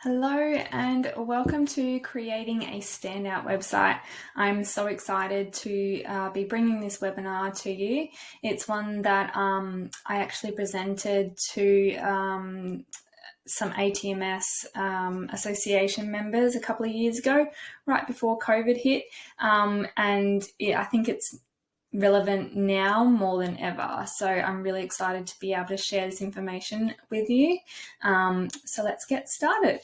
Hello and welcome to creating a standout website. I'm so excited to be bringing this webinar to you. It's one that I actually presented to some ATMS association members a couple of years ago, right before COVID hit, I think it's relevant now more than ever. So I'm really excited to be able to share this information with you. So let's get started.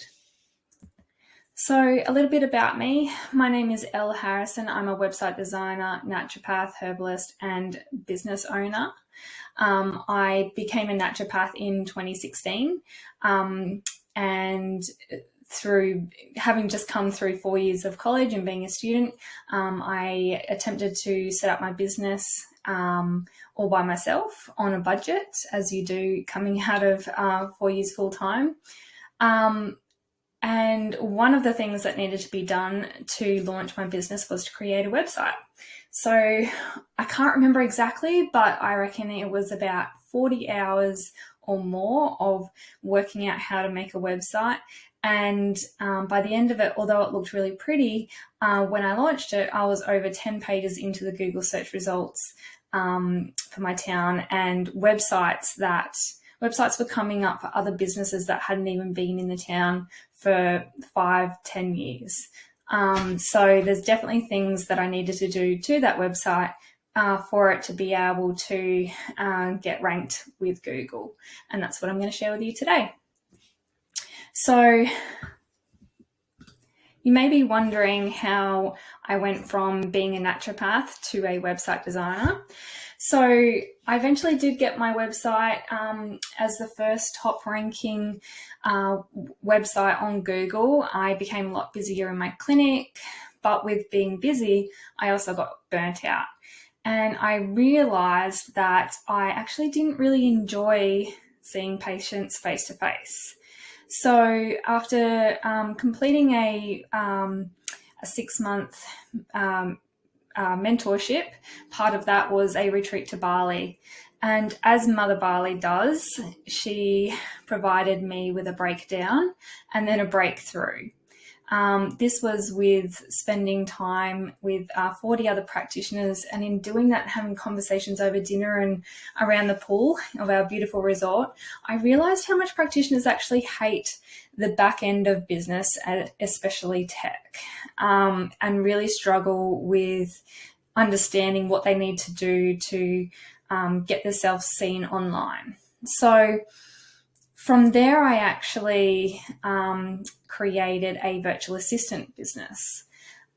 So a little bit about me. My name is Elle Harrison. I'm a website designer, naturopath, herbalist, and business owner. I became a naturopath in 2016, and through having just come through 4 years of college and being a student, I attempted to set up my business all by myself on a budget, as you do coming out of 4 years full time. And one of the things that needed to be done to launch my business was to create a website. So I can't remember exactly, but I reckon it was about 40 hours or more of working out how to make a website. And by the end of it, although it looked really pretty, when I launched it, I was over 10 pages into the Google search results for my town, and websites were coming up for other businesses that hadn't even been in the town for 5-10 years. So there's definitely things that I needed to do to that website for it to be able to get ranked with Google. And that's what I'm going to share with you today. So you may be wondering how I went from being a naturopath to a website designer. So I eventually did get my website as the first top ranking website on Google. I became a lot busier in my clinic, but with being busy, I also got burnt out. And I realized that I actually didn't really enjoy seeing patients face to face. So after completing a 6-month mentorship, part of that was a retreat to Bali. And as Mother Bali does, she provided me with a breakdown and then a breakthrough. This was with spending time with 40 other practitioners, and in doing that, having conversations over dinner and around the pool of our beautiful resort, I realized how much practitioners actually hate the back end of business, especially tech, and really struggle with understanding what they need to do to get themselves seen online. So from there, I actually created a virtual assistant business,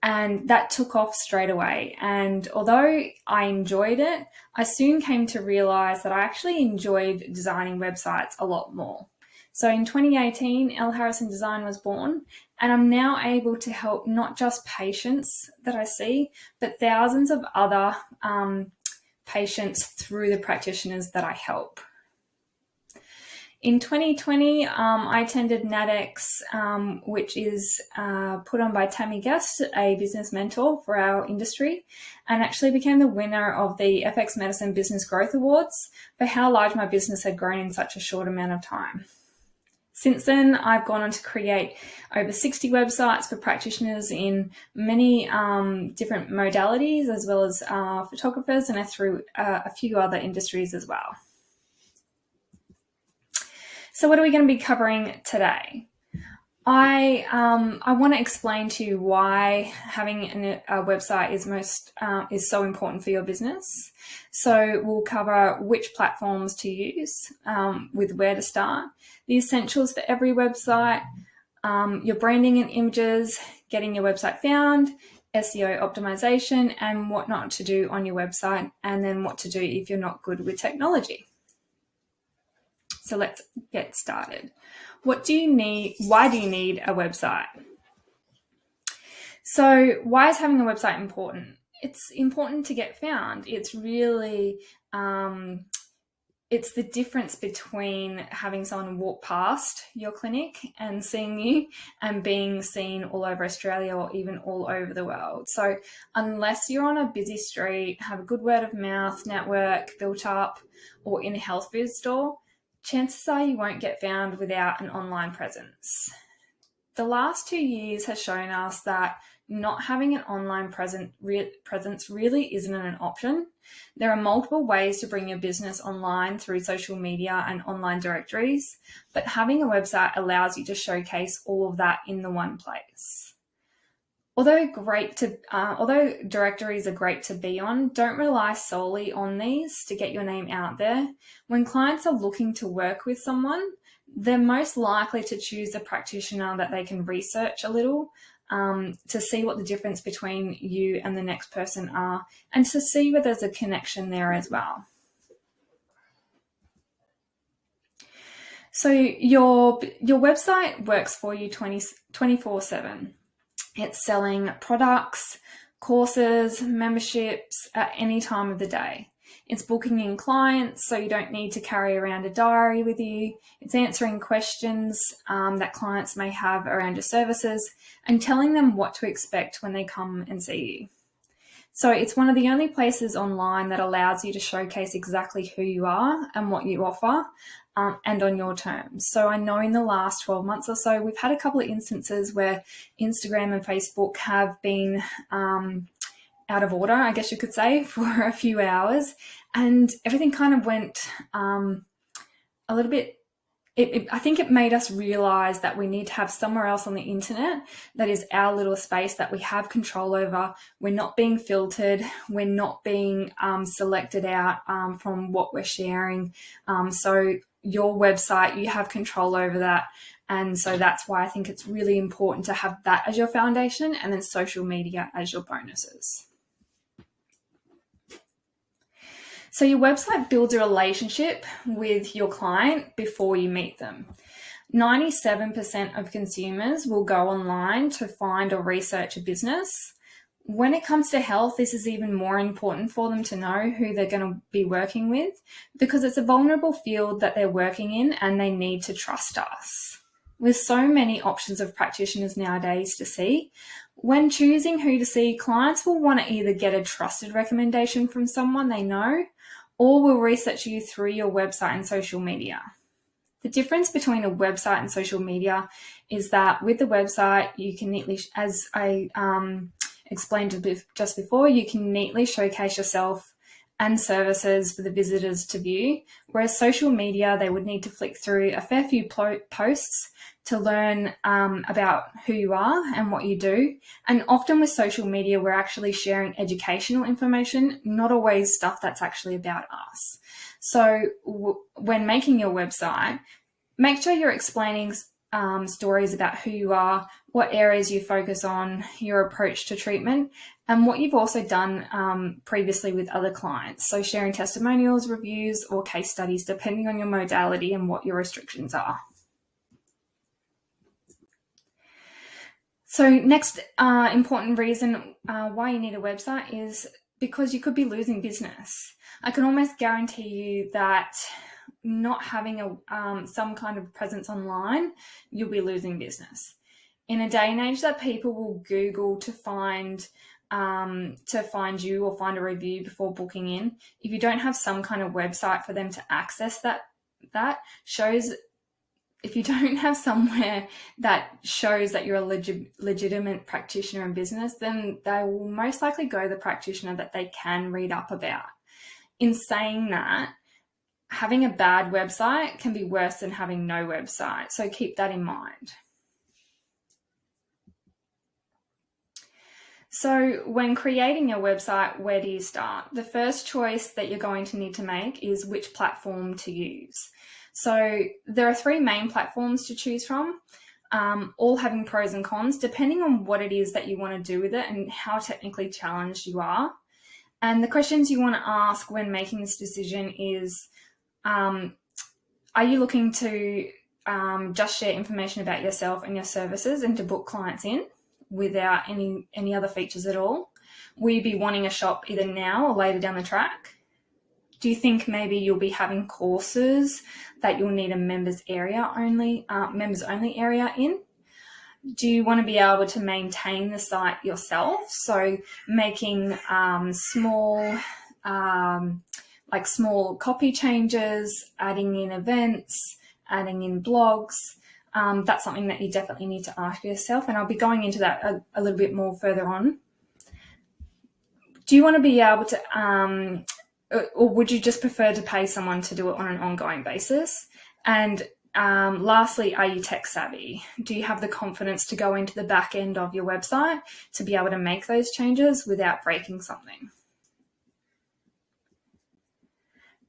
and that took off straight away. And although I enjoyed it, I soon came to realize that I actually enjoyed designing websites a lot more. So in 2018, Elle Harrison Design was born, and I'm now able to help not just patients that I see, but thousands of other patients through the practitioners that I help. In 2020, I attended NADEX, which is put on by Tammy Guest, a business mentor for our industry, and actually became the winner of the FX Medicine Business Growth Awards for how large my business had grown in such a short amount of time. Since then, I've gone on to create over 60 websites for practitioners in many different modalities, as well as photographers, and through a few other industries as well. So what are we going to be covering today? I want to explain to you why having a website is so important for your business. So we'll cover which platforms to use, with where to start, the essentials for every website, your branding and images, getting your website found, SEO optimization, and what not to do on your website, and then what to do if you're not good with technology. So let's get started. What do you need? Why do you need a website? So why is having a website important? It's important to get found. It's really, it's the difference between having someone walk past your clinic and seeing you and being seen all over Australia or even all over the world. So unless you're on a busy street, have a good word of mouth network built up, or in a health food store, chances are you won't get found without an online presence. The last 2 years has shown us that not having an online presence really isn't an option. There are multiple ways to bring your business online through social media and online directories, but having a website allows you to showcase all of that in the one place. Although directories are great to be on, don't rely solely on these to get your name out there. When clients are looking to work with someone, they're most likely to choose a practitioner that they can research a little, to see what the difference between you and the next person are, and to see whether there's a connection there as well. So your website works for you 24/7. It's selling products, courses, memberships at any time of the day. It's booking in clients, so you don't need to carry around a diary with you. It's answering questions that clients may have around your services and telling them what to expect when they come and see you. So it's one of the only places online that allows you to showcase exactly who you are and what you offer, and on your terms. So I know in the last 12 months or so, we've had a couple of instances where Instagram and Facebook have been out of order, I guess you could say, for a few hours, and everything kind of went a little bit. I think it made us realize that we need to have somewhere else on the internet that is our little space that we have control over. We're not being filtered. We're not being selected out from what we're sharing. So your website, you have control over that. And so that's why I think it's really important to have that as your foundation and then social media as your bonuses. So your website builds a relationship with your client before you meet them. 97% of consumers will go online to find or research a business. When it comes to health, this is even more important for them to know who they're going to be working with, because it's a vulnerable field that they're working in and they need to trust us. With so many options of practitioners nowadays to see, when choosing who to see, clients will want to either get a trusted recommendation from someone they know, or will research you through your website and social media. The difference between a website and social media is that with the website, you can neatly, as I explained just before, you can neatly showcase yourself and services for the visitors to view, whereas social media, they would need to flick through a fair few posts to learn about who you are and what you do. And often with social media, we're actually sharing educational information, not always stuff that's actually about us. So when making your website, make sure you're explaining stories about who you are, what areas you focus on, your approach to treatment, and what you've also done previously with other clients. So sharing testimonials, reviews, or case studies, depending on your modality and what your restrictions are. So next important reason why you need a website is because you could be losing business. I can almost guarantee you that not having some kind of presence online, you'll be losing business. In a day and age that people will Google to find you or find a review before booking in, if you don't have some kind of website for them to access that shows. If you don't have somewhere that shows that you're a legitimate practitioner in business, then they will most likely go the practitioner that they can read up about. In saying that, having a bad website can be worse than having no website, so keep that in mind. So when creating your website, where do you start? The first choice that you're going to need to make is which platform to use. So there are 3 main platforms to choose from, all having pros and cons, depending on what it is that you want to do with it and how technically challenged you are. And the questions you want to ask when making this decision is, are you looking to just share information about yourself and your services and to book clients in without any other features at all? Will you be wanting a shop either now or later down the track? Do you think maybe you'll be having courses that you'll need a members only area in? Do you want to be able to maintain the site yourself? So making small copy changes, adding in events, adding in blogs, that's something that you definitely need to ask yourself. And I'll be going into that a little bit more further on. Do you want to be able to, or would you just prefer to pay someone to do it on an ongoing basis? And lastly, are you tech savvy? Do you have the confidence to go into the back end of your website to be able to make those changes without breaking something?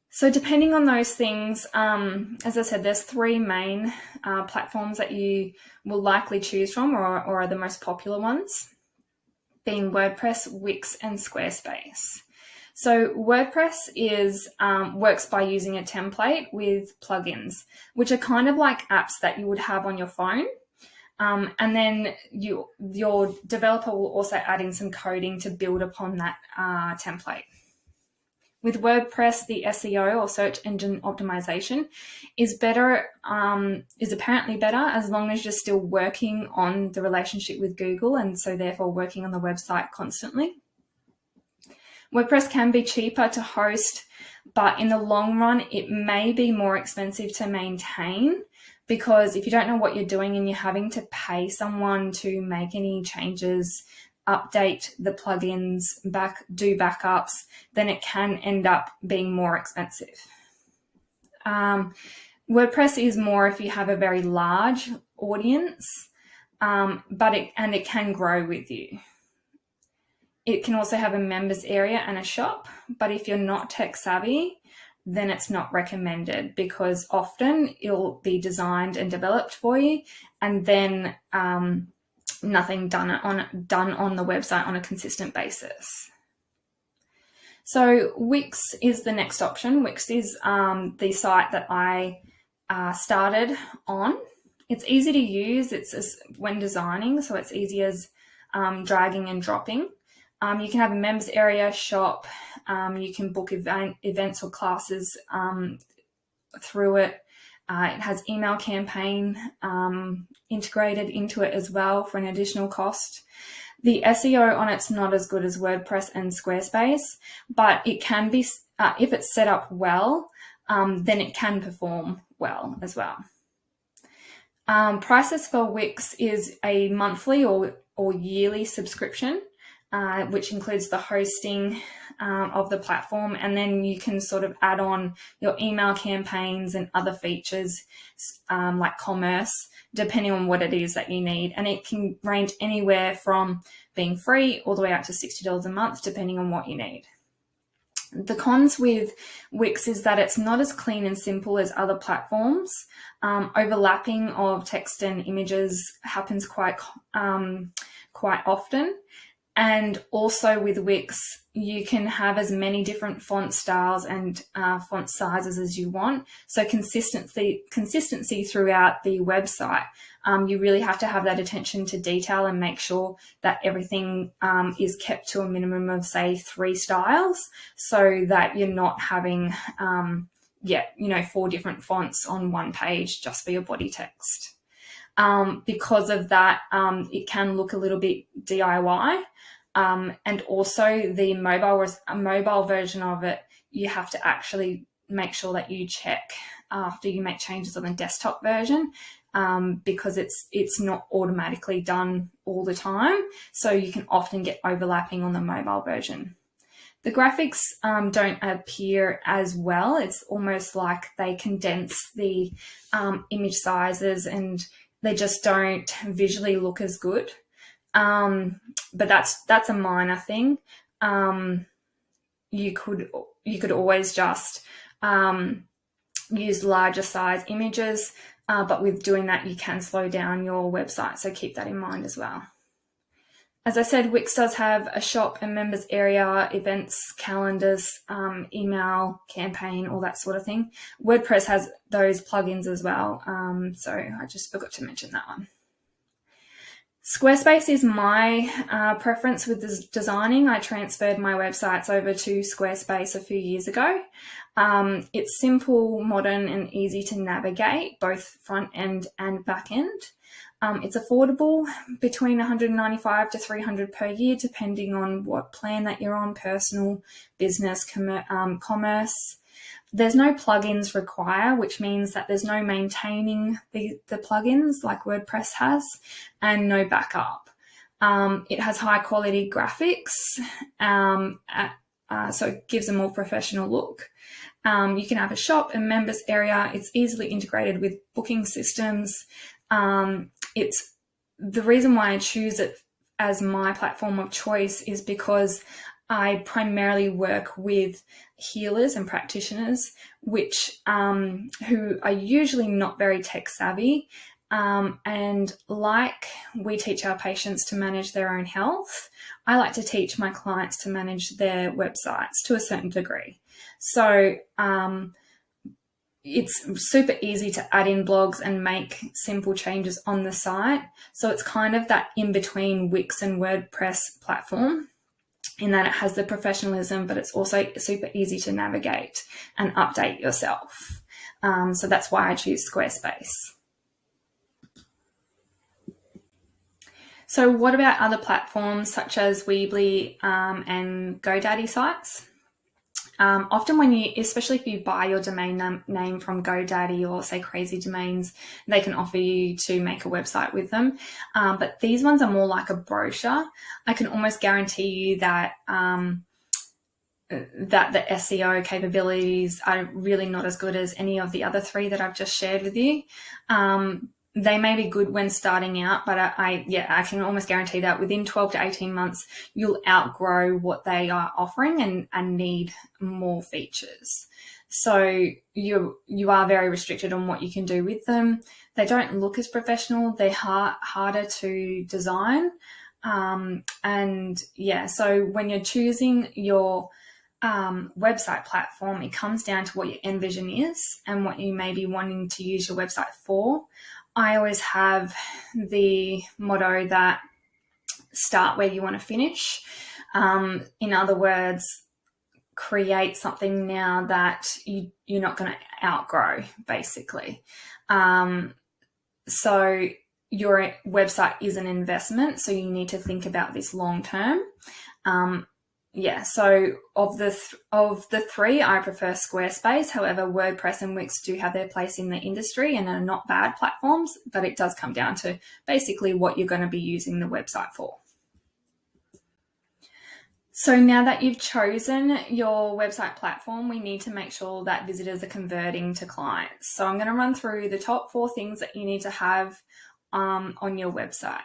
So depending on those things, as I said, there's 3 main platforms that you will likely choose from, or are the most popular ones, being WordPress, Wix, and Squarespace. So WordPress works by using a template with plugins, which are kind of like apps that you would have on your phone. And then your developer will also add in some coding to build upon that template. With WordPress, the SEO, or search engine optimization, is apparently better as long as you're still working on the relationship with Google, and so therefore working on the website constantly. WordPress can be cheaper to host, but in the long run, it may be more expensive to maintain, because if you don't know what you're doing and you're having to pay someone to make any changes, update the plugins, do backups, then it can end up being more expensive. WordPress is more if you have a very large audience, but it can grow with you. It can also have a members area and a shop, but if you're not tech savvy, then it's not recommended, because often it'll be designed and developed for you, and then nothing done on the website on a consistent basis. So Wix is the next option. Wix is the site that I started on. It's easy to use. It's when designing, so it's easy as dragging and dropping. You can have a members area, shop. You can book events or classes through it. It has email campaign integrated into it as well for an additional cost. The SEO on it's not as good as WordPress and Squarespace, but it can be, if it's set up well, then it can perform well as well. Prices for Wix is a monthly or yearly subscription, which includes the hosting of the platform, and then you can sort of add on your email campaigns and other features like commerce, depending on what it is that you need. And it can range anywhere from being free all the way up to $60 a month, depending on what you need. The cons with Wix is that it's not as clean and simple as other platforms. Overlapping of text and images happens quite often. And also with Wix, you can have as many different font styles and font sizes as you want. So consistency throughout the website. You really have to have that attention to detail and make sure that everything is kept to a minimum of, say, 3 styles, so that you're not having 4 different fonts on one page just for your body text. Because of that, it can look a little bit DIY. And also the mobile version of it, you have to actually make sure that you check after you make changes on the desktop version, because it's not automatically done all the time. So you can often get overlapping on the mobile version. The graphics don't appear as well. It's almost like they condense the image sizes, and they just don't visually look as good. But that's a minor thing. You could always just use larger size images, but with doing that, you can slow down your website. So keep that in mind as well. As I said, Wix does have a shop and members area, events, calendars, email, campaign, all that sort of thing. WordPress has those plugins as well. So I just forgot to mention that one. Squarespace is my preference with designing. I transferred my websites over to Squarespace a few years ago. It's simple, modern, and easy to navigate, both front end and back end. It's affordable, between $195 to $300 per year, depending on what plan that you're on, personal, business, commerce. There's no plugins required, which means that there's no maintaining the plugins like WordPress has, and no backup. It has high quality graphics, so it gives a more professional look. You can have a shop and members area. It's easily integrated with booking systems. It's the reason why I choose it as my platform of choice is because I primarily work with healers and practitioners, which who are usually not very tech savvy. And like we teach our patients to manage their own health, I like to teach my clients to manage their websites to a certain degree. So it's super easy to add in blogs and make simple changes on the site. So it's kind of that in-between Wix and WordPress platform in that it has the professionalism, but it's also super easy to navigate and update yourself. So that's why I choose Squarespace. So what about other platforms such as Weebly and GoDaddy sites? Often when you, especially if you buy your domain name from GoDaddy or say Crazy Domains, they can offer you to make a website with them. But these ones are more like a brochure. I can almost guarantee you that that the SEO capabilities are really not as good as any of the other three that I've just shared with you. They may be good when starting out, but I can almost guarantee that within 12 to 18 months, you'll outgrow what they are offering and need more features. So you are very restricted on what you can do with them. They don't look as professional. They're harder to design. So when you're choosing your website platform, it comes down to what your end vision is and what you may be wanting to use your website for. I always have the motto that start where you want to finish. In other words, create something now that you're not going to outgrow, basically. So your website is an investment, so you need to think about this long term. So of the three, I prefer Squarespace. However, WordPress and Wix do have their place in the industry and are not bad platforms, but it does come down to basically what you're going to be using the website for. So now that you've chosen your website platform, we need to make sure that visitors are converting to clients. So I'm going to run through the top 4 things that you need to have on your website.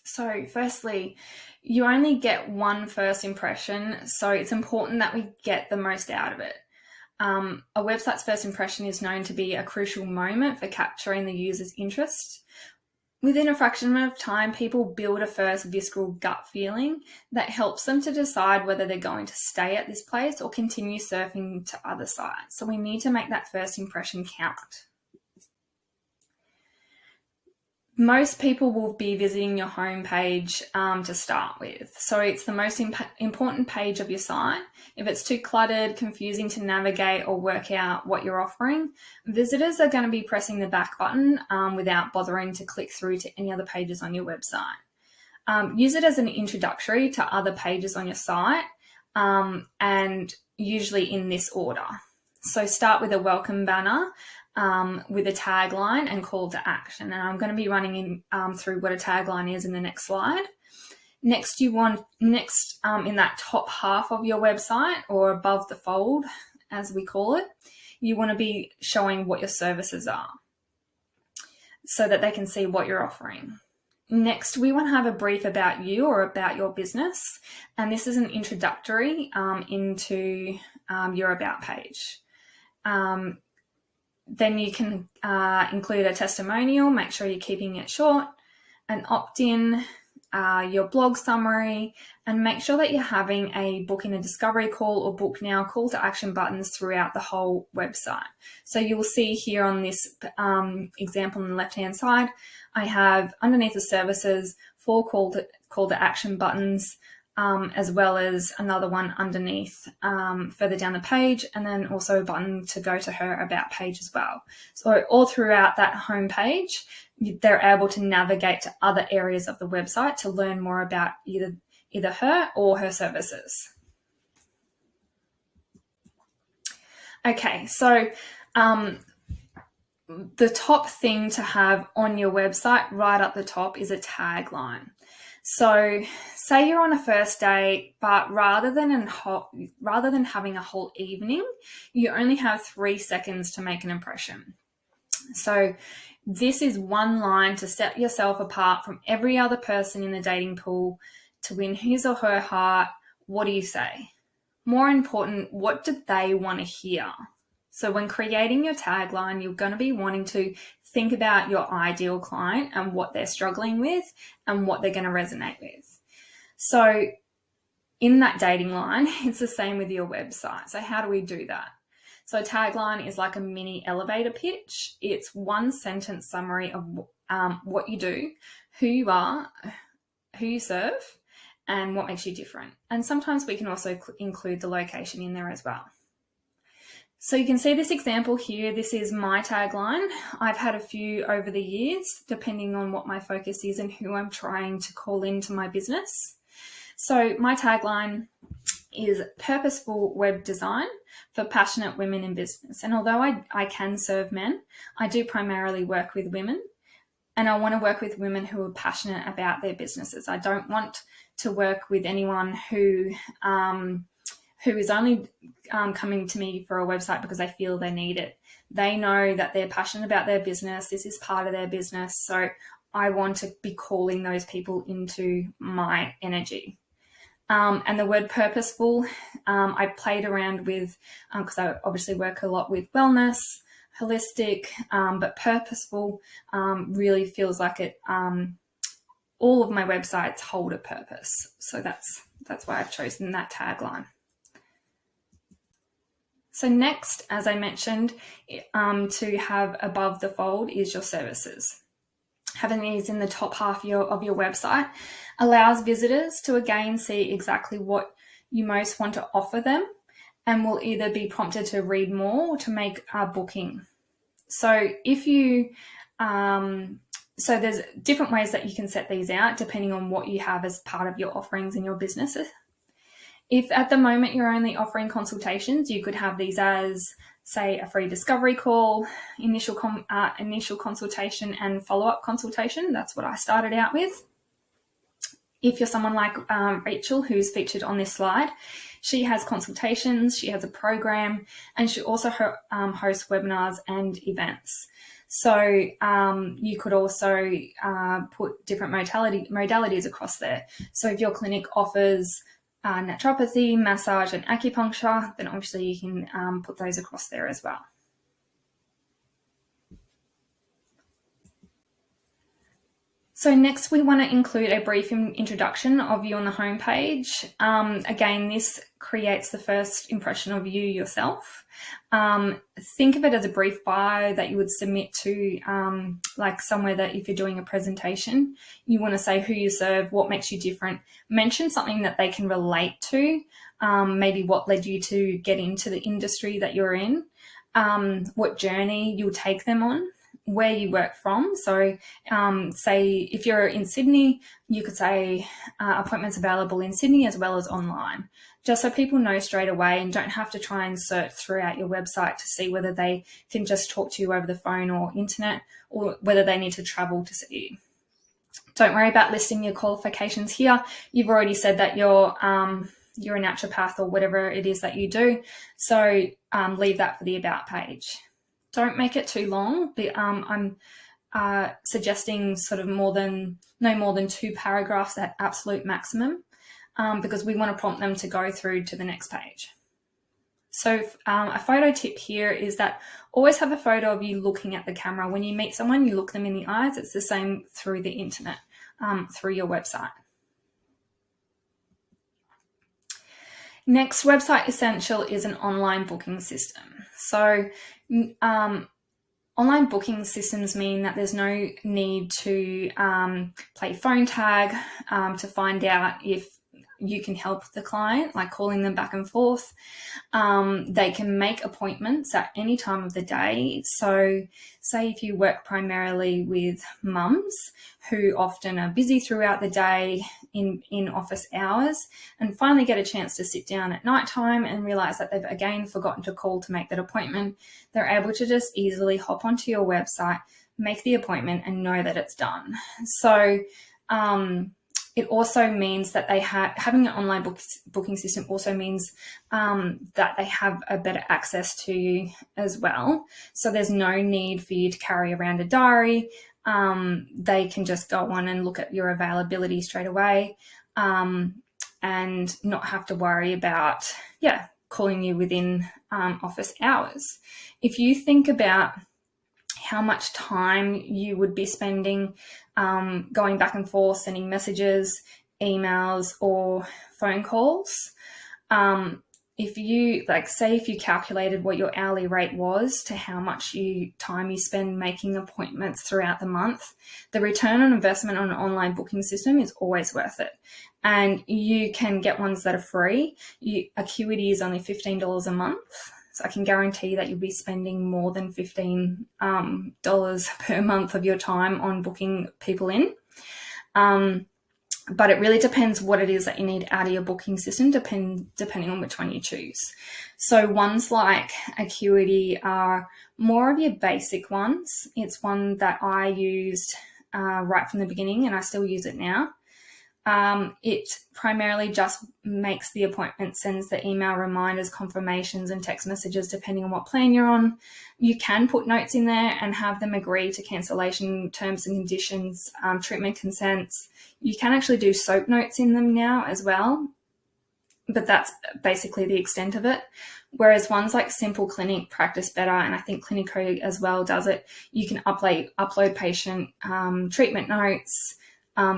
So firstly, you only get one first impression, so it's important that we get the most out of it. A website's first impression is known to be a crucial moment for capturing the user's interest. Within a fraction of time, people build a first visceral gut feeling that helps them to decide whether they're going to stay at this place or continue surfing to other sites. So we need to make that first impression count. Most people will be visiting your homepage to start with. So it's the most important page of your site. If it's too cluttered, confusing to navigate or work out what you're offering, visitors are going to be pressing the back button without bothering to click through to any other pages on your website. Use it as an introductory to other pages on your site and usually in this order. So start with a welcome banner with a tagline and call to action. And I'm going to be running through what a tagline is in the next slide. Next, in that top half of your website or above the fold, as we call it, you want to be showing what your services are so that they can see what you're offering. Next, we want to have a brief about you or about your business. And this is an introductory into your about page. Then you can include a testimonial, make sure you're keeping it short, an opt-in, your blog summary, and make sure that you're having a book in a discovery call or book now call to action buttons throughout the whole website. So you'll see here on this example on the left-hand side, I have underneath the services 4 call to action buttons, as well as another one underneath further down the page, and then also a button to go to her about page as well. So all throughout that home page, they're able to navigate to other areas of the website to learn more about either her or her services. Okay, so the top thing to have on your website right up the top is a tagline. So say you're on a first date, but rather than having a whole evening, you only have 3 seconds to make an impression. So this is one line to set yourself apart from every other person in the dating pool to win his or her heart. What do you say? More important, what do they want to hear? So when creating your tagline, you're going to be wanting to think about your ideal client and what they're struggling with and what they're going to resonate with. So in that dating line, it's the same with your website. So how do we do that? So a tagline is like a mini elevator pitch. It's one sentence summary of what you do, who you are, who you serve, and what makes you different. And sometimes we can also include the location in there as well. So you can see this example here. This is my tagline. I've had a few over the years, depending on what my focus is and who I'm trying to call into my business. So my tagline is purposeful web design for passionate women in business. And although I can serve men, I do primarily work with women. And I want to work with women who are passionate about their businesses. I don't want to work with anyone who is only coming to me for a website because they feel they need it. They know that they're passionate about their business. This is part of their business. So I want to be calling those people into my energy. And the word purposeful, I played around with, because I obviously work a lot with wellness, holistic, but purposeful really feels like it. All of my websites hold a purpose. So that's why I've chosen that tagline. So next, as I mentioned, to have above the fold is your services. Having these in the top half of your website allows visitors to again see exactly what you most want to offer them and will either be prompted to read more or to make a booking. So if you, so there's different ways that you can set these out depending on what you have as part of your offerings in your businesses. If at the moment you're only offering consultations, you could have these as, say, a free discovery call, initial consultation and follow-up consultation. That's what I started out with. If you're someone like Rachel, who's featured on this slide, she has consultations, she has a program, and she also hosts webinars and events. So you could also put different modalities across there. So if your clinic offers naturopathy, massage, and acupuncture, then obviously you can put those across there as well. So next we want to include a brief introduction of you on the homepage. Again, this creates the first impression of you yourself. Think of it as a brief bio that you would submit to like somewhere that if you're doing a presentation, you want to say who you serve, what makes you different, mention something that they can relate to, maybe what led you to get into the industry that you're in, what journey you'll take them on, where you work from. So say if you're in Sydney, you could say appointments available in Sydney as well as online, just so people know straight away and don't have to try and search throughout your website to see whether they can just talk to you over the phone or internet or whether they need to travel to see you. Don't worry about listing your qualifications here. You've already said that you're a naturopath or whatever it is that you do. So leave that for the about page. Don't make it too long. I'm suggesting sort of no more than 2 paragraphs at absolute maximum, because we want to prompt them to go through to the next page. So a photo tip here is that always have a photo of you looking at the camera. When you meet someone, you look them in the eyes. It's the same through the internet, through your website. Next, website essential is an online booking system. So online booking systems mean that there's no need to play phone tag to find out if you can help the client, like calling them back and forth. They can make appointments at any time of the day. So say if you work primarily with mums who often are busy throughout the day in office hours and finally get a chance to sit down at night time and realize that they've again forgotten to call to make that appointment, they're able to just easily hop onto your website, make the appointment, and know that it's done. So it also means that they having an online booking system also means that they have a better access to you as well. So there's no need for you to carry around a diary. They can just go on and look at your availability straight away and not have to worry about, calling you within office hours. If you think about how much time you would be spending going back and forth, sending messages, emails, or phone calls. If you if you calculated what your hourly rate was to how much time you spend making appointments throughout the month, the return on investment on an online booking system is always worth it. And you can get ones that are free. Acuity is only $15 a month. So I can guarantee that you'll be spending more than $15 per month of your time on booking people in. But it really depends what it is that you need out of your booking system, depending on which one you choose. So ones like Acuity are more of your basic ones. It's one that I used right from the beginning, and I still use it now. It primarily just makes the appointment, sends the email reminders, confirmations, and text messages depending on what plan you're on. You can put notes in there and have them agree to cancellation terms and conditions, treatment consents. You can actually do SOAP notes in them now as well, but that's basically the extent of it. Whereas ones like Simple Clinic, Practice Better, and I think Clinico as well does it, you can upload patient treatment notes,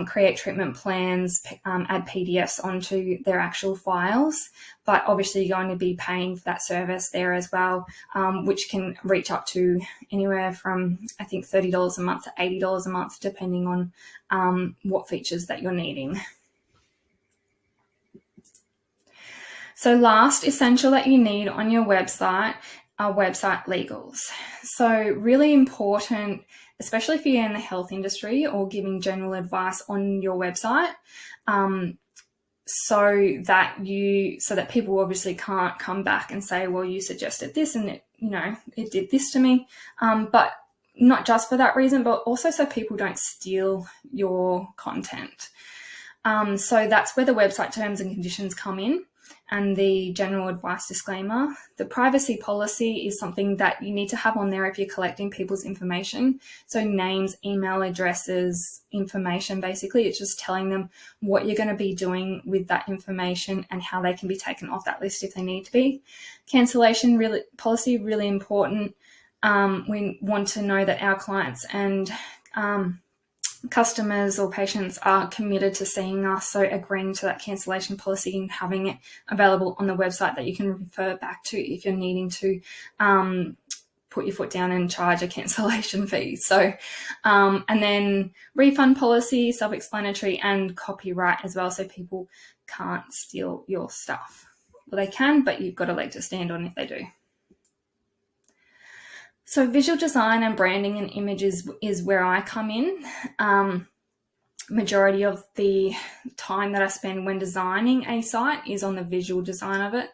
create treatment plans, add PDFs onto their actual files. But obviously you're going to be paying for that service there as well, which can reach up to anywhere from, I think, $30 a month to $80 a month, depending on what features that you're needing. So last essential that you need on your website are website legals. So really important, especially if you're in the health industry or giving general advice on your website, so that people obviously can't come back and say, well, you suggested this and it did this to me. But not just for that reason, but also so people don't steal your content. So that's where the website terms and conditions come in, and the general advice disclaimer. The privacy policy is something that you need to have on there if you're collecting people's information. So names, email addresses, information, basically. It's just telling them what you're going to be doing with that information and how they can be taken off that list if they need to be. Cancellation policy, really important. We want to know that our clients and customers or patients are committed to seeing us, so agreeing to that cancellation policy and having it available on the website that you can refer back to if you're needing to put your foot down and charge a cancellation fee. So and then refund policy, self-explanatory, and copyright as well, so people can't steal your stuff. Well, they can, but you've got a leg to stand on if they do. So visual design and branding and images is where I come in. Majority of the time that I spend when designing a site is on the visual design of it.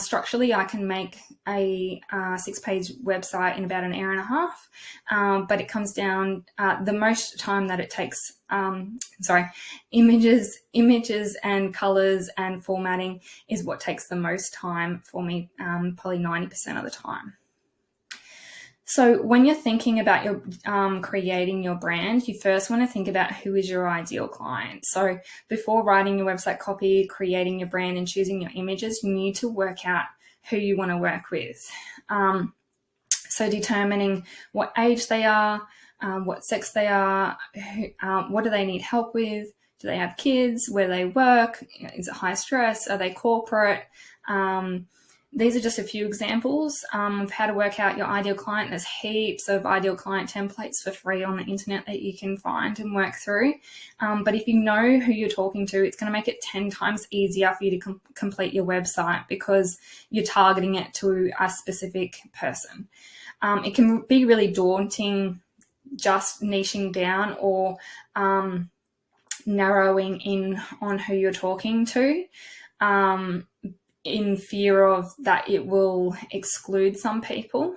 Structurally, I can make a 6-page website in about an hour and a half, but it comes down, the most time that it takes, images and colors and formatting is what takes the most time for me, probably 90% of the time. So when you're thinking about your creating your brand, you first want to think about who is your ideal client. So before writing your website copy, creating your brand, and choosing your images, you need to work out who you want to work with. So determining what age they are, what sex they are, what do they need help with, do they have kids, where they work, is it high stress, are they corporate, These are just a few examples of how to work out your ideal client. There's heaps of ideal client templates for free on the internet that you can find and work through. But if you know who you're talking to, it's going to make it 10 times easier for you to complete your website because you're targeting it to a specific person. It can be really daunting just niching down or narrowing in on who you're talking to. In fear of that it will exclude some people.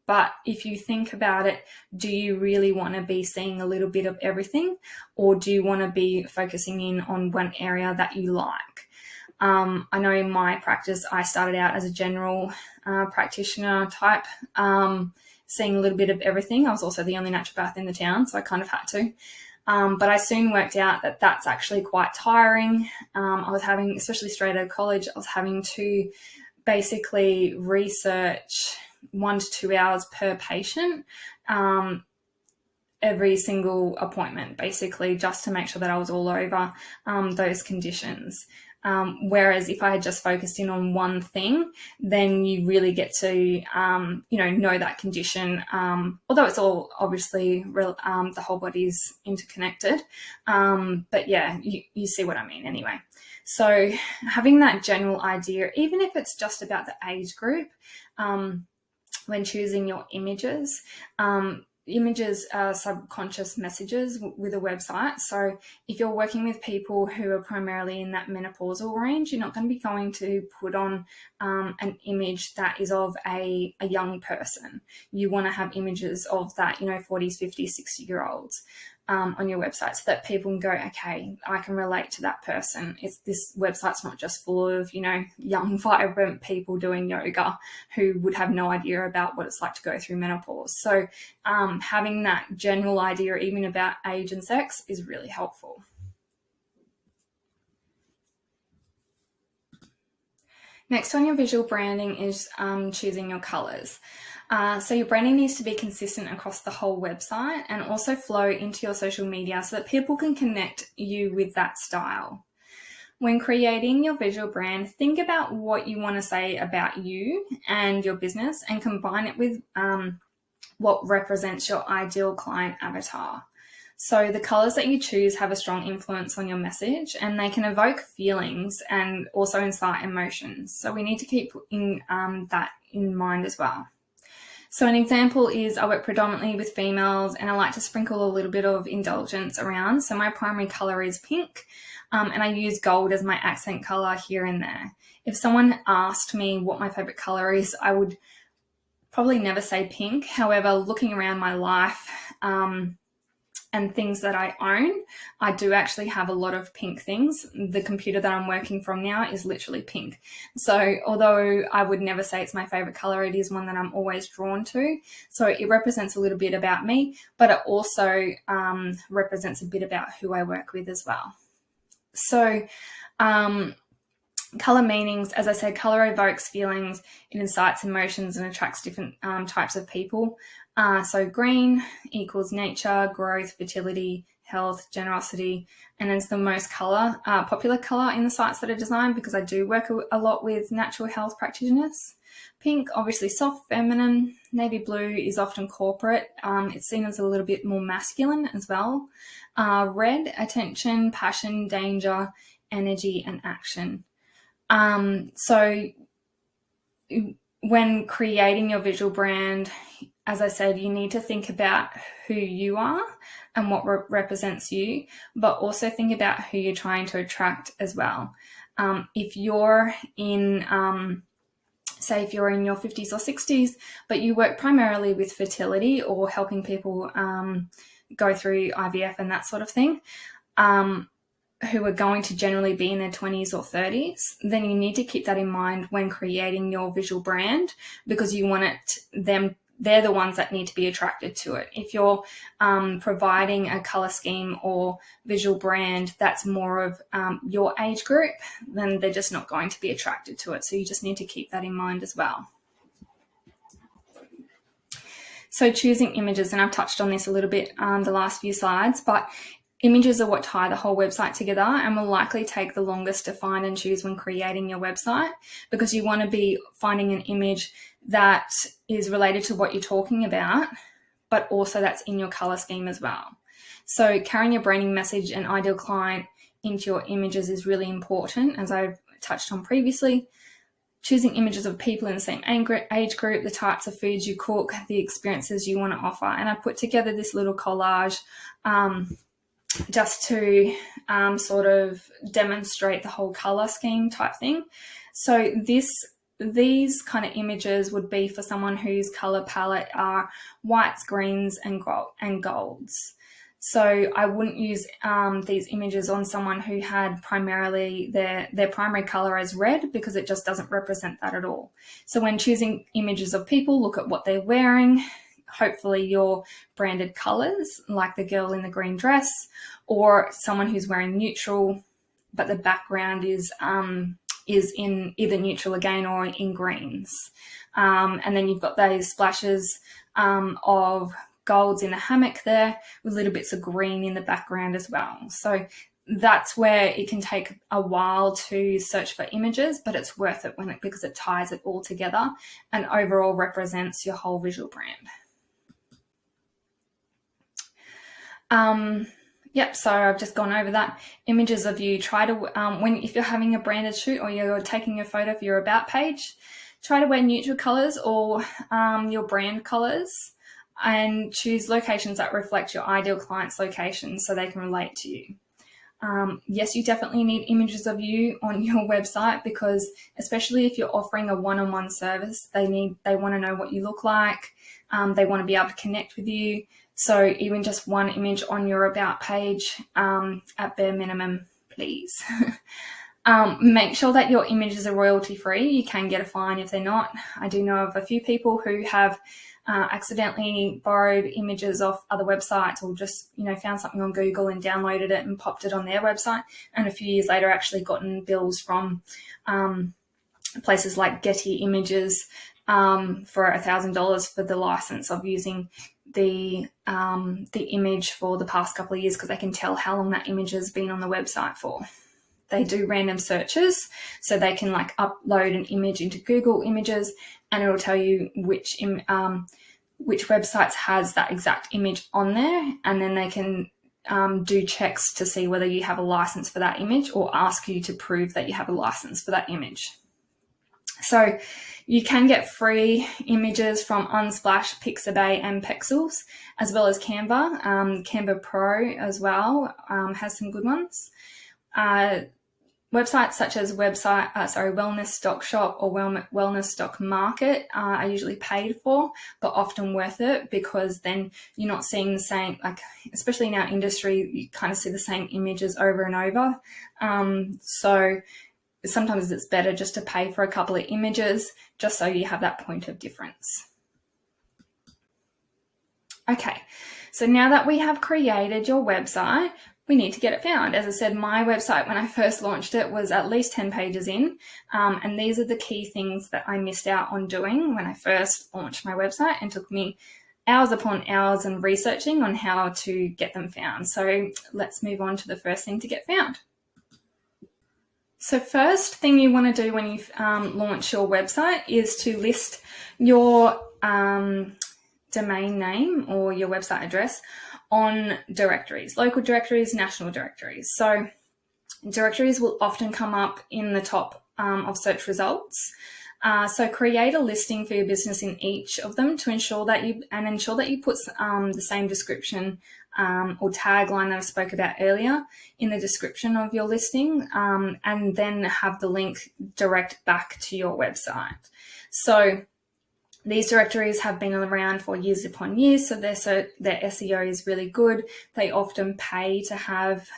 But if you think about it, do you really want to be seeing a little bit of everything, or do you want to be focusing in on one area that you like? I know in my practice, I started out as a general practitioner type, seeing a little bit of everything. I was also the only naturopath in the town, so I kind of had to. But I soon worked out that that's actually quite tiring. I was having, especially straight out of college, I was having to basically research 1 to 2 hours per patient every single appointment, basically, just to make sure that I was all over those conditions. Whereas if I had just focused in on one thing, then you really get to, know that condition. Although it's all obviously real, the whole body's interconnected. But yeah, you see what I mean anyway. So having that general idea, even if it's just about the age group, when choosing your images, images are subconscious messages with a website. So if you're working with people who are primarily in that menopausal range, you're not going to be going to put on an image that is of a young person. You want to have images of that, 40s, 50s, 60-year-olds on your website so that people can go, okay, I can relate to that person. This website's not just full of, young, vibrant people doing yoga who would have no idea about what it's like to go through menopause. So having that general idea, even about age and sex, is really helpful. Next on your visual branding is choosing your colors. So your branding needs to be consistent across the whole website and also flow into your social media so that people can connect you with that style. When creating your visual brand, think about what you want to say about you and your business and combine it with what represents your ideal client avatar. So the colors that you choose have a strong influence on your message, and they can evoke feelings and also incite emotions. So we need to keep that in mind as well. So an example is I work predominantly with females and I like to sprinkle a little bit of indulgence around. So my primary color is pink, and I use gold as my accent color here and there. If someone asked me what my favorite color is, I would probably never say pink. However, looking around my life and things that I own, I do actually have a lot of pink things. The computer that I'm working from now is literally pink. So although I would never say it's my favorite color, it is one that I'm always drawn to. So it represents a little bit about me, but it also represents a bit about who I work with as well. So color meanings, as I said, color evokes feelings, it incites emotions and attracts different types of people. So green equals nature, growth, fertility, health, generosity, and it's the most popular color in the sites that are designed because I do work a lot with natural health practitioners. Pink, obviously soft, feminine. Navy blue is often corporate. It's seen as a little bit more masculine as well. Red, attention, passion, danger, energy, and action. So when creating your visual brand, as I said, you need to think about who you are and what represents you, but also think about who you're trying to attract as well. If you're in, say if you're in your 50s or 60s, but you work primarily with fertility or helping people go through IVF and that sort of thing, who are going to generally be in their 20s or 30s, then you need to keep that in mind when creating your visual brand because you want they're the ones that need to be attracted to it. If you're providing a color scheme or visual brand that's more of your age group, then they're just not going to be attracted to it. So you just need to keep that in mind as well. So choosing images, and I've touched on this a little bit the last few slides, but Images are what tie the whole website together and will likely take the longest to find and choose when creating your website, because you want to be finding an image that is related to what you're talking about, but also that's in your color scheme as well. So carrying your branding message and ideal client into your images is really important, as I've touched on previously. Choosing images of people in the same age group, the types of foods you cook, the experiences you want to offer. And I put together this little collage just to sort of demonstrate the whole color scheme type thing. So these kind of images would be for someone whose color palette are whites, greens, and golds. So I wouldn't use these images on someone who had primarily their primary color as red, because it just doesn't represent that at all. So when choosing images of people, look at what they're wearing. Hopefully your branded colors, like the girl in the green dress, or someone who's wearing neutral, but the background is in either neutral again or in greens. And then you've got those splashes of golds in the hammock there, with little bits of green in the background as well. So that's where it can take a while to search for images, but it's worth it because it ties it all together and overall represents your whole visual brand. Yep, so I've just gone over that. Images of you. Try to, if you're having a branded shoot or you're taking a photo for your about page, try to wear neutral colors or your brand colors, and choose locations that reflect your ideal client's location so they can relate to you. Yes, you definitely need images of you on your website, because especially if you're offering a one-on-one service, they want to know what you look like. They want to be able to connect with you. So even just one image on your about page at bare minimum, please. Make sure that your images are royalty free. You can get a fine if they're not. I do know of a few people who have accidentally borrowed images off other websites, or just found something on Google and downloaded it and popped it on their website, and a few years later actually gotten bills from places like Getty Images for $1,000 for the license of using the image for the past couple of years, because they can tell how long that image has been on the website for. They do random searches, so they can upload an image into Google Images, and it'll tell you which websites has that exact image on there, and then they can do checks to see whether you have a license for that image, or ask you to prove that you have a license for that image. So you can get free images from Unsplash, Pixabay, and Pexels, as well as Canva. Canva Pro as well has some good ones. Websites such as Wellness.shop or Wellness.market are usually paid for, but often worth it, because then you're not seeing the same, especially in our industry, you kind of see the same images over and over. So sometimes it's better just to pay for a couple of images, just so you have that point of difference. Okay, so now that we have created your website, we need to get it found. As I said, my website, when I first launched it, was at least 10 pages in. And these are the key things that I missed out on doing when I first launched my website, and took me hours upon hours and researching on how to get them found. So let's move on to the first thing to get found. So first thing you want to do when you launch your website is to list your domain name or your website address on directories, local directories, national directories. So directories will often come up in the top of search results. So create a listing for your business in each of them to ensure that you put the same description or tagline that I spoke about earlier in the description of your listing, and then have the link direct back to your website. So these directories have been around for years upon years, so their SEO is really good. They often pay to have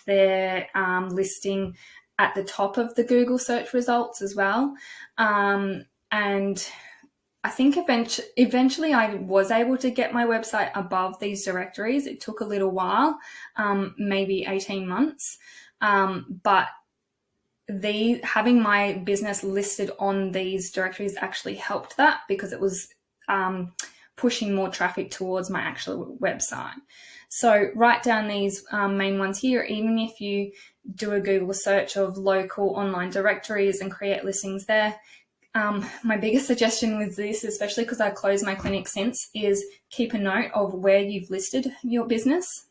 their listing at the top of the Google search results as well. And I think eventually I was able to get my website above these directories. It took a little while, maybe 18 months, but having my business listed on these directories actually helped that, because it was pushing more traffic towards my actual website. So write down these main ones here. Even if you do a Google search of local online directories and create listings there, my biggest suggestion with this, especially because I closed my clinic since, is keep a note of where you've listed your business,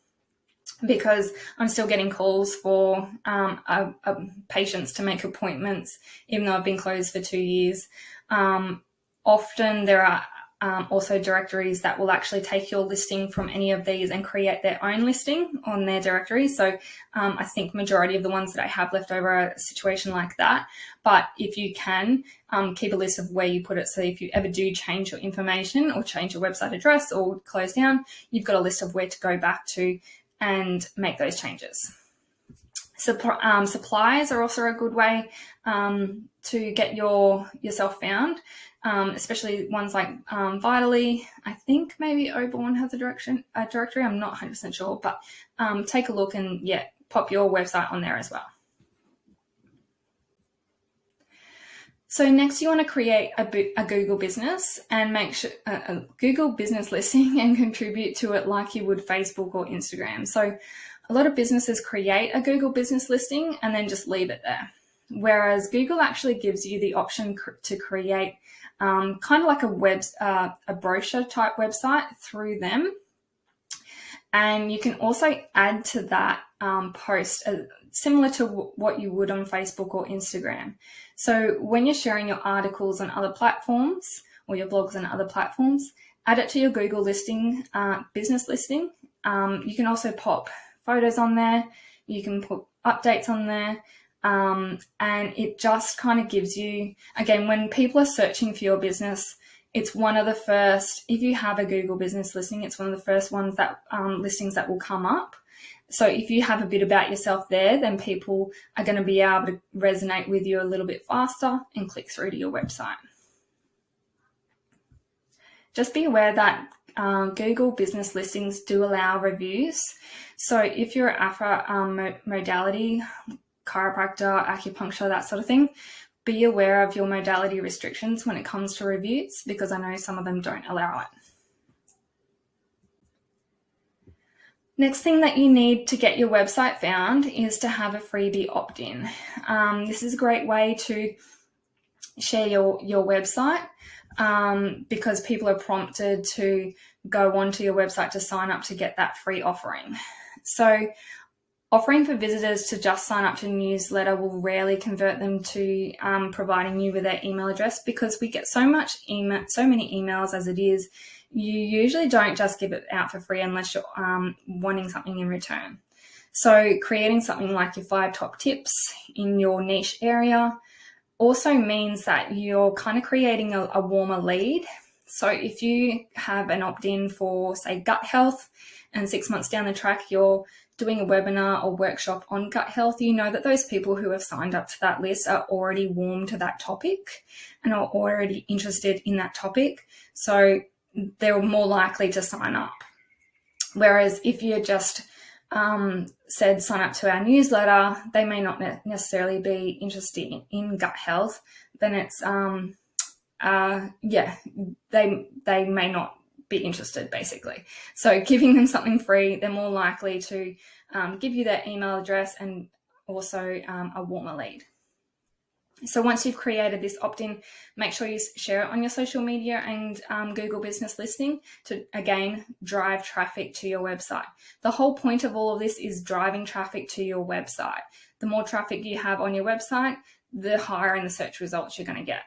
because I'm still getting calls for patients to make appointments, even though I've been closed for 2 years. Often there are also directories that will actually take your listing from any of these and create their own listing on their directory. So I think majority of the ones that I have left over are a situation like that. But if you can, keep a list of where you put it. So if you ever do change your information or change your website address or close down, you've got a list of where to go back to and make those changes. Supplies are also a good way to get yourself found, especially ones like Vitally. I think maybe Oborn has a directory. I'm not 100% sure, but take a look and pop your website on there as well. So next, you want to create a Google business and make sure a Google business listing and contribute to it like you would Facebook or Instagram. So a lot of businesses create a Google business listing and then just leave it there. Whereas Google actually gives you the option to create kind of like a brochure type website through them. And you can also add to that post similar to what you would on Facebook or Instagram. So when you're sharing your articles on other platforms or your blogs on other platforms, add it to your Google listing, business listing. You can also pop photos on there. You can put updates on there. And it just kind of gives you, again, when people are searching for your business, it's one of the first, if you have a Google business listing, it's one of the first ones that listings that will come up. So if you have a bit about yourself there, then people are going to be able to resonate with you a little bit faster and click through to your website. Just be aware that Google business listings do allow reviews. So if you're AFA modality, chiropractor, acupuncture, that sort of thing, be aware of your modality restrictions when it comes to reviews, because I know some of them don't allow it. Next thing that you need to get your website found is to have a freebie opt-in. This is a great way to share your website because people are prompted to go onto your website to sign up to get that free offering. So offering for visitors to just sign up to a newsletter will rarely convert them to providing you with their email address, because we get so many emails as it is. You usually don't just give it out for free unless you're wanting something in return. So creating something like your 5 top tips in your niche area also means that you're kind of creating a warmer lead. So if you have an opt-in for, say, gut health, and 6 months down the track you're doing a webinar or workshop on gut health, you know that those people who have signed up to that list are already warm to that topic and are already interested in that topic. So they're more likely to sign up. Whereas if you just said sign up to our newsletter, they may not necessarily be interested in gut health, then it's, they may not be interested, basically. So giving them something free, they're more likely to give you their email address and also a warmer lead. So once you've created this opt-in, make sure you share it on your social media and Google business listing to, again, drive traffic to your website. The whole point of all of this is driving traffic to your website. The more traffic you have on your website, the higher in the search results you're going to get.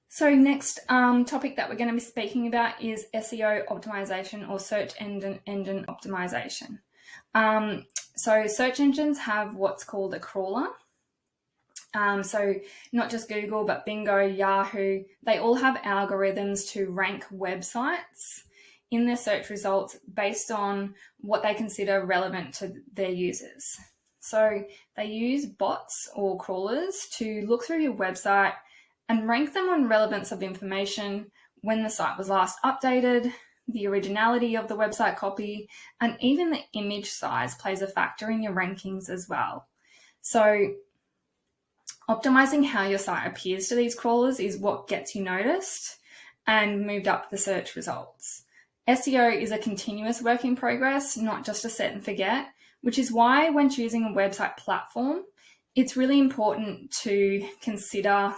So next topic that we're going to be speaking about is SEO optimization, or search engine optimization. So search engines have what's called a crawler. So not just Google, but Bingo, Yahoo, they all have algorithms to rank websites in their search results based on what they consider relevant to their users. So they use bots or crawlers to look through your website and rank them on relevance of information, when the site was last updated, the originality of the website copy, and even the image size plays a factor in your rankings as well. So Optimizing how your site appears to these crawlers is what gets you noticed and moved up the search results. SEO is a continuous work in progress, not just a set and forget, which is why when choosing a website platform, it's really important to consider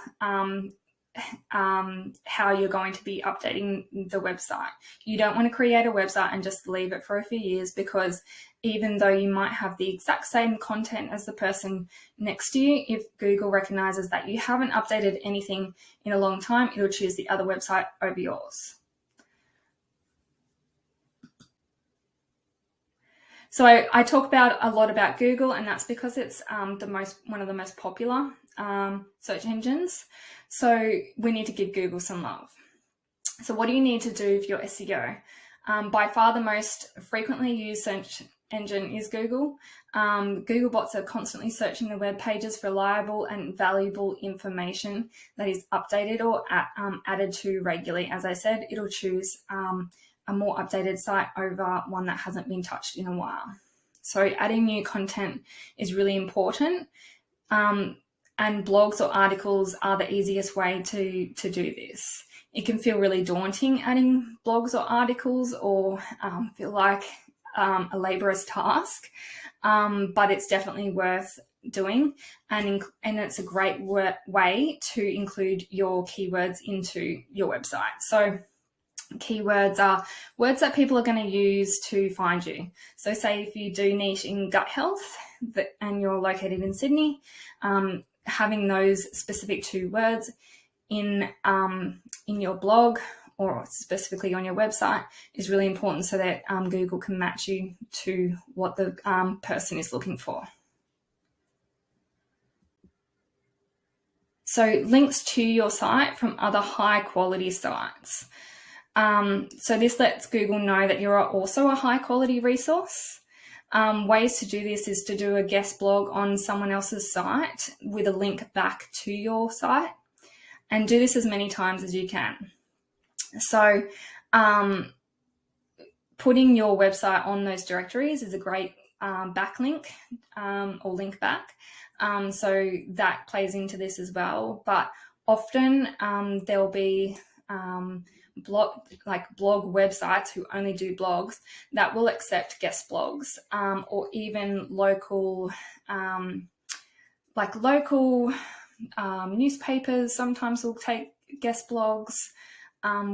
how you're going to be updating the website. You don't want to create a website and just leave it for a few years, because even though you might have the exact same content as the person next to you, if Google recognizes that you haven't updated anything in a long time, it'll choose the other website over yours. So I talk a lot about Google, and that's because it's one of the most popular search engines. So we need to give Google some love. So what do you need to do for your SEO? By far the most frequently used search engine is Google. Google bots are constantly searching the web pages for reliable and valuable information that is updated or added to regularly. As I said, it'll choose a more updated site over one that hasn't been touched in a while. So adding new content is really important. And blogs or articles are the easiest way to do this. It can feel really daunting adding blogs or articles, or feel like a laborious task, but it's definitely worth doing, and it's a great way to include your keywords into your website. So keywords are words that people are going to use to find you. So say if you do niche in gut health and you're located in Sydney, having those specific 2 words in your blog or specifically on your website is really important, so that Google can match you to what the person is looking for. So links to your site from other high quality sites. So this lets Google know that you're also a high quality resource. Ways to do this is to do a guest blog on someone else's site with a link back to your site, and do this as many times as you can. So putting your website on those directories is a great backlink or link back. So that plays into this as well. But often there'll be blog websites who only do blogs that will accept guest blogs, or even local newspapers sometimes will take guest blogs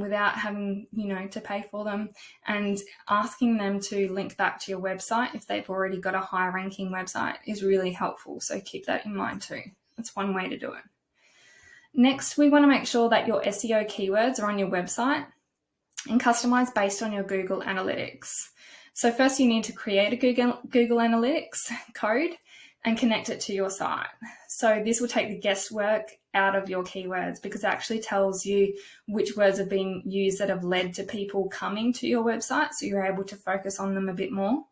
without having to pay for them, and asking them to link back to your website if they've already got a high ranking website is really helpful. So keep that in mind too. That's one way to do it. Next, we want to make sure that your SEO keywords are on your website and customized based on your Google Analytics. So first you need to create a Google Analytics code and connect it to your site. So this will take the guesswork out of your keywords, because it actually tells you which words have been used that have led to people coming to your website, so you're able to focus on them a bit more.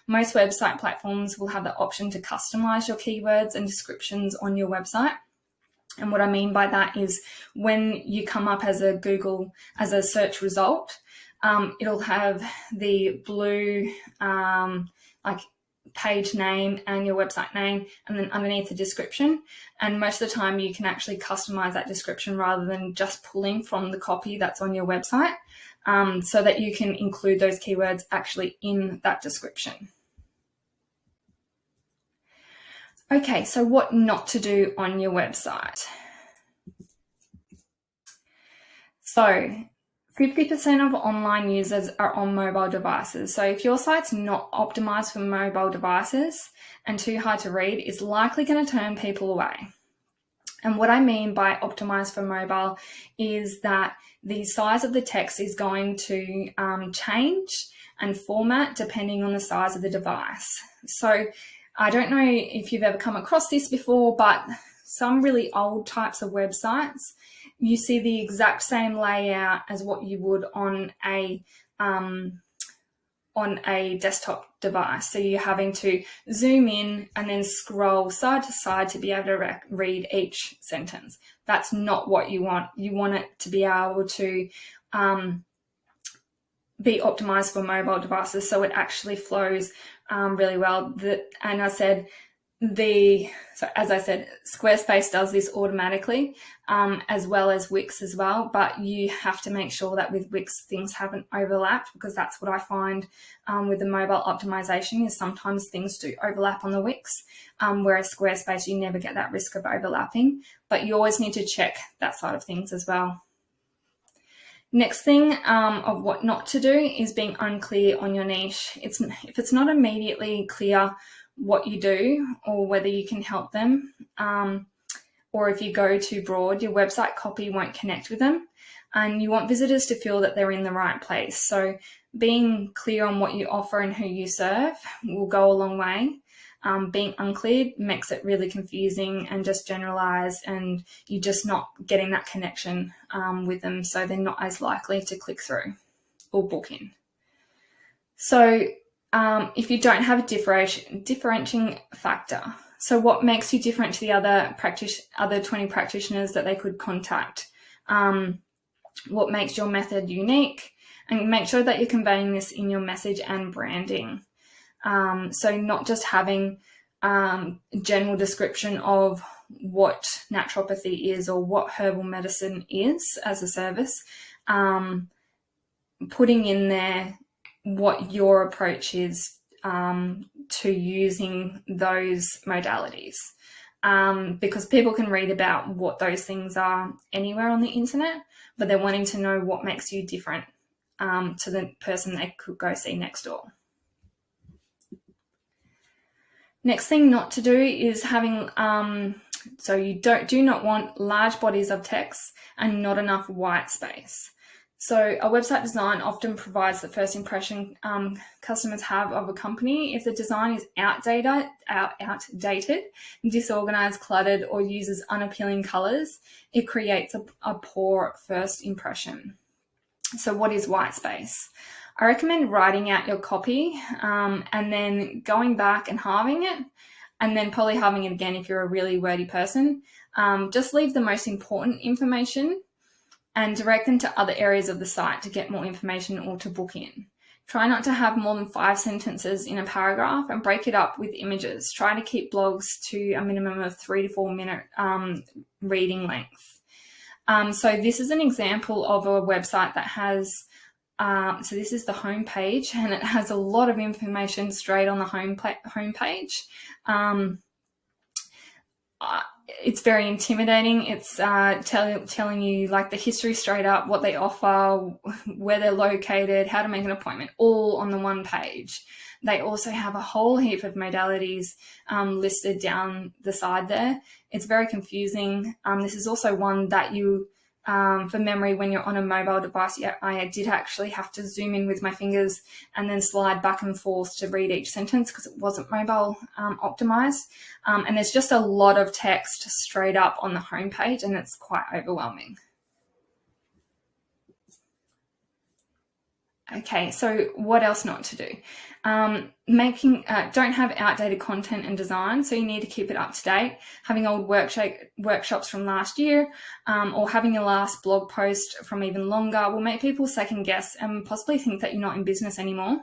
Most website platforms will have the option to customize your keywords and descriptions on your website. And what I mean by that is when you come up as a search result, it'll have the blue page name and your website name, and then underneath the description. And most of the time you can actually customize that description rather than just pulling from the copy that's on your website, so that you can include those keywords actually in that description. Okay, so what not to do on your website. So 50% of online users are on mobile devices. So if your site's not optimized for mobile devices and too hard to read, it's likely going to turn people away. And what I mean by optimized for mobile is that the size of the text is going to change and format depending on the size of the device. So I don't know if you've ever come across this before, but some really old types of websites, you see the exact same layout as what you would on a desktop device. So you're having to zoom in and then scroll side to side to be able to read each sentence. That's not what you want. You want it to be able to be optimized for mobile devices, so it actually flows really well. And I said So as I said, Squarespace does this automatically, as well as Wix as well, but you have to make sure that with Wix things haven't overlapped, because that's what I find with the mobile optimization is sometimes things do overlap on the Wix, whereas Squarespace, you never get that risk of overlapping, but you always need to check that side of things as well. Next thing of what not to do is being unclear on your niche. If it's not immediately clear what you do or whether you can help them, or if you go too broad, your website copy won't connect with them, and you want visitors to feel that they're in the right place. So being clear on what you offer and who you serve will go a long way. Being unclear makes it really confusing and just generalized, and you're just not getting that connection with them, so they're not as likely to click through or book in. So if you don't have a differentiating factor, so what makes you different to the other 20 practitioners that they could contact? What makes your method unique? And make sure that you're conveying this in your message and branding. So not just having general description of what naturopathy is or what herbal medicine is as a service, putting in there what your approach is to using those modalities, because people can read about what those things are anywhere on the internet, but they're wanting to know what makes you different to the person they could go see next door. Next thing not to do is having, so you do not want large bodies of text and not enough white space. So a website design often provides the first impression customers have of a company. If the design is outdated, disorganized, cluttered, or uses unappealing colors, it creates a poor first impression. So what is white space? I recommend writing out your copy and then going back and halving it, and then probably halving it again if you're a really wordy person. Just leave the most important information and direct them to other areas of the site to get more information or to book in. Try not to have more than 5 sentences in a paragraph, and break it up with images. Try to keep blogs to a minimum of 3 to 4 minute reading length. So this is an example of a website that has, so this is the home page, and it has a lot of information straight on the home page. It's very intimidating. It's telling you like the history straight up, what they offer, where they're located, how to make an appointment, all on the one page. They also have a whole heap of modalities listed down the side there. It's very confusing. This is also one that you, for memory, when you're on a mobile device, I did actually have to zoom in with my fingers and then slide back and forth to read each sentence because it wasn't mobile optimized. And there's just a lot of text straight up on the homepage, and it's quite overwhelming. Okay, so what else not to do? Don't have outdated content and design, so you need to keep it up to date. Having old workshops from last year, or having your last blog post from even longer will make people second guess and possibly think that you're not in business anymore.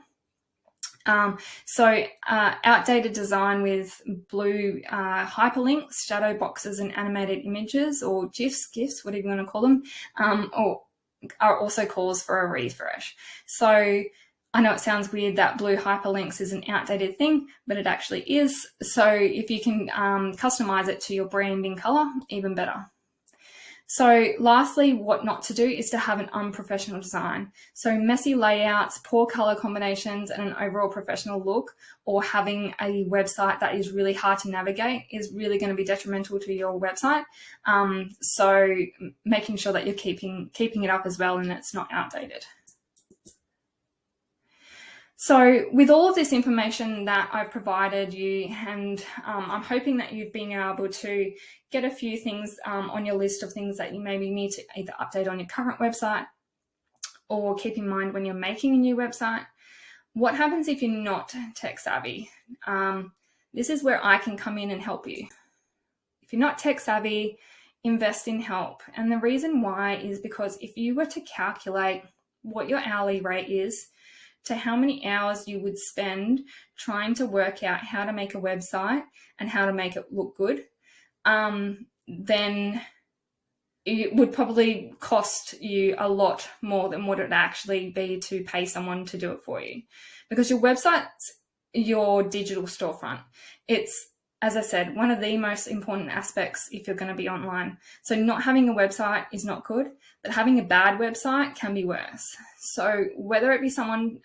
So outdated design with blue hyperlinks, shadow boxes, and animated images, or GIFs, whatever you want to call them, are also cause for a refresh. So I know it sounds weird that blue hyperlinks is an outdated thing, but it actually is. So if you can customize it to your branding color, even better. So lastly, what not to do is to have an unprofessional design. So messy layouts, poor color combinations, and an overall professional look, or having a website that is really hard to navigate is really going to be detrimental to your website. So making sure that you're keeping it up as well and it's not outdated. So with all of this information that I've provided you, and I'm hoping that you've been able to get a few things on your list of things that you maybe need to either update on your current website or keep in mind when you're making a new website. What happens if you're not tech savvy? This is where I can come in and help you. If you're not tech savvy, invest in help. And the reason why is because if you were to calculate what your hourly rate is to how many hours you would spend trying to work out how to make a website and how to make it look good, then it would probably cost you a lot more than what it would actually be to pay someone to do it for you. Because your website's your digital storefront. It's, as I said, one of the most important aspects if you're going to be online. So not having a website is not good, but having a bad website can be worse. So whether it be someone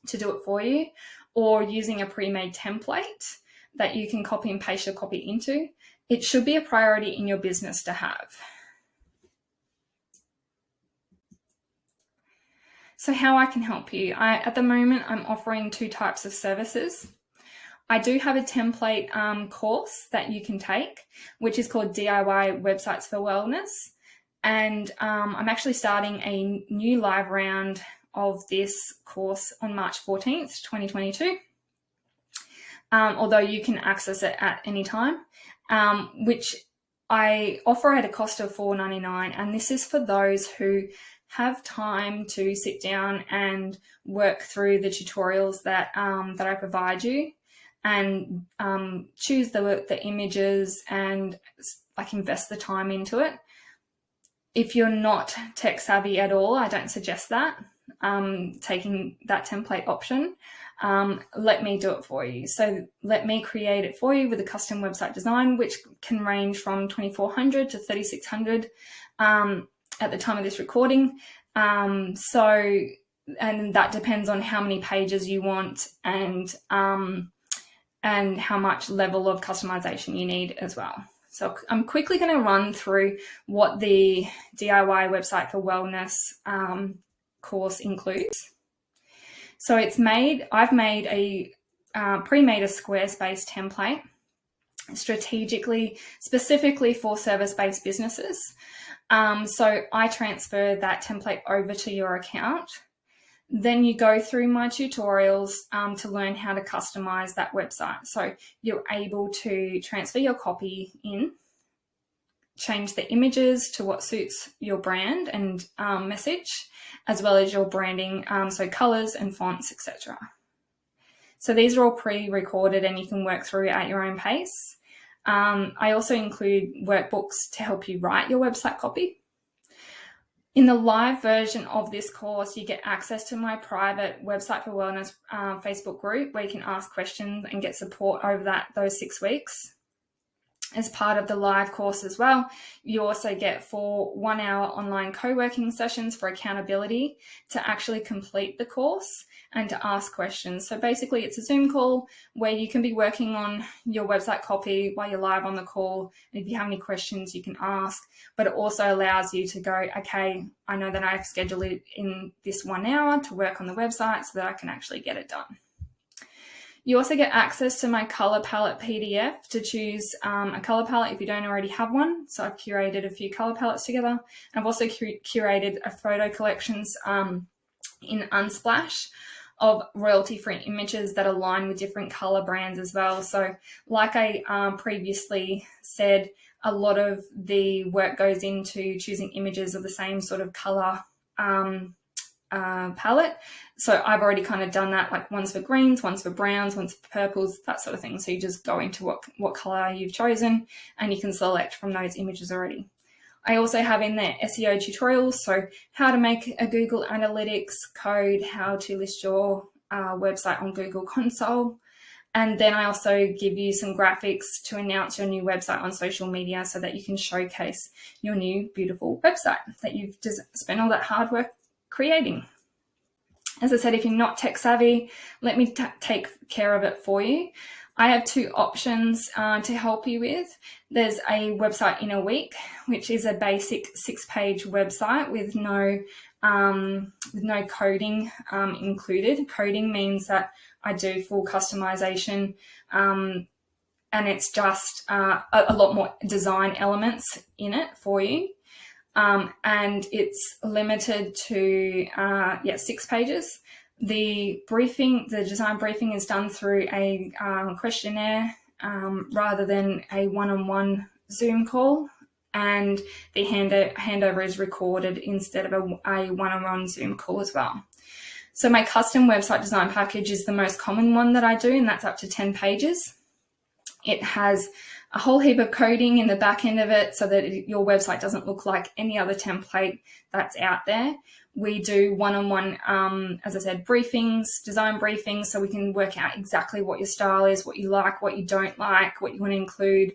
to do it for you or using a pre-made template that you can copy and paste your copy into, it should be a priority in your business to have. So how I can help you. At the moment, I'm offering 2 types of services. I do have a template course that you can take, which is called DIY Websites for Wellness. And I'm actually starting a new live round of this course on March 14th, 2022. Although you can access it at any time, which I offer at a cost of $4.99. And this is for those who have time to sit down and work through the tutorials that I provide you, and choose the images and like invest the time into it. If you're not tech savvy at all, I don't suggest that, taking that template option. Let me do it for you. So let me create it for you with a custom website design, which can range from $2,400 to $3,600 at the time of this recording. And that depends on how many pages you want and how much level of customization you need as well. So I'm quickly going to run through what the DIY Website for Wellness course includes. So I've made pre-made a Squarespace template specifically for service-based businesses. So I transfer that template over to your account. Then you go through my tutorials to learn how to customize that website. So you're able to transfer your copy in, change the images to what suits your brand and message, as well as your branding, so colors and fonts, etc. So these are all pre-recorded and you can work through at your own pace. I also include workbooks to help you write your website copy. In the live version of this course, you get access to my private Website for Wellness Facebook group where you can ask questions and get support over those 6 weeks. As part of the live course as well, you also get 4 one-hour online co-working sessions for accountability to actually complete the course and to ask questions. So basically it's a Zoom call where you can be working on your website copy while you're live on the call. And if you have any questions, you can ask, but it also allows you to go, okay, I know that I've scheduled it in this 1 hour to work on the website so that I can actually get it done. You also get access to my color palette PDF to choose a color palette if you don't already have one. So I've curated a few color palettes together. And I've also curated a photo collections in Unsplash of royalty-free images that align with different color brands as well. So like I previously said, a lot of the work goes into choosing images of the same sort of color palette. So I've already kind of done that, like one's for greens, one's for browns, one's for purples, that sort of thing. So you just go into what color you've chosen and you can select from those images already. I also have in there SEO tutorials, so how to make a Google Analytics code, how to list your website on Google Console. And then I also give you some graphics to announce your new website on social media so that you can showcase your new beautiful website that you've just spent all that hard work creating. As I said, if you're not tech savvy, let me take care of it for you. I have 2 options to help you with. There's a website in a week, which is a basic 6-page website with no coding included. Coding means that I do full customization, and it's just a lot more design elements in it for you. And it's limited to 6 pages. The design briefing is done through a questionnaire rather than a one-on-one Zoom call, and the handover is recorded instead of a one-on-one Zoom call as well. So my custom website design package is the most common one that I do, and that's up to 10 pages. It has a whole heap of coding in the back end of it so that your website doesn't look like any other template that's out there. We do one-on-one, as I said, briefings, design briefings, so we can work out exactly what your style is, what you like, what you don't like, what you want to include.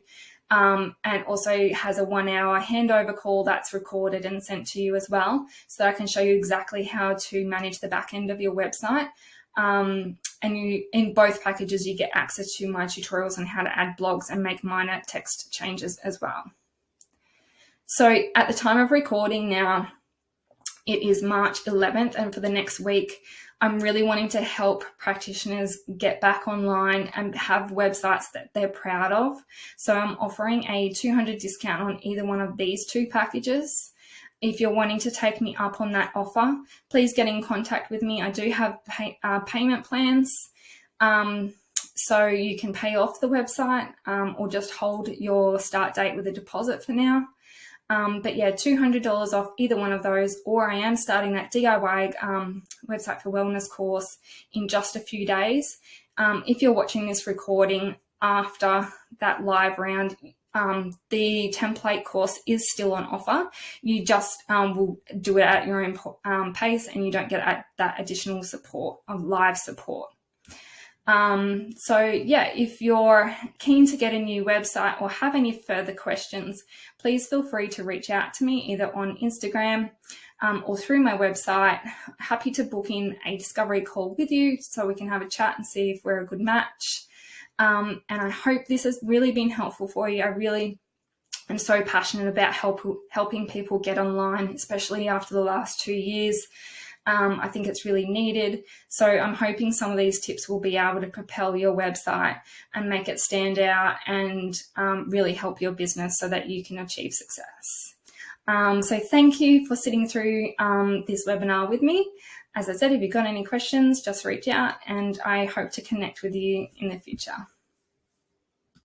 And also has a 1-hour handover call that's recorded and sent to you as well, so that I can show you exactly how to manage the back end of your website. And in both packages, you get access to my tutorials on how to add blogs and make minor text changes as well. So at the time of recording now, it is March 11th, and for the next week, I'm really wanting to help practitioners get back online and have websites that they're proud of. So I'm offering a $200 discount on either one of these two packages. If you're wanting to take me up on that offer, please get in contact with me. I do have payment plans, so you can pay off the website or just hold your start date with a deposit for now. But yeah, $200 off either one of those, or I am starting that DIY website for wellness course in just a few days. If you're watching this recording after that live round, the template course is still on offer. You just will do it at your own pace, and you don't get that additional support of live support. So yeah, if you're keen to get a new website or have any further questions, please feel free to reach out to me either on Instagram or through my website. Happy to book in a discovery call with you so we can have a chat and see if we're a good match. And I hope this has really been helpful for you. I really am so passionate about helping people get online, especially after the last 2 years. I think it's really needed. So I'm hoping some of these tips will be able to propel your website and make it stand out and really help your business so that you can achieve success. So thank you for sitting through this webinar with me. As I said, if you've got any questions, just reach out, and I hope to connect with you in the future.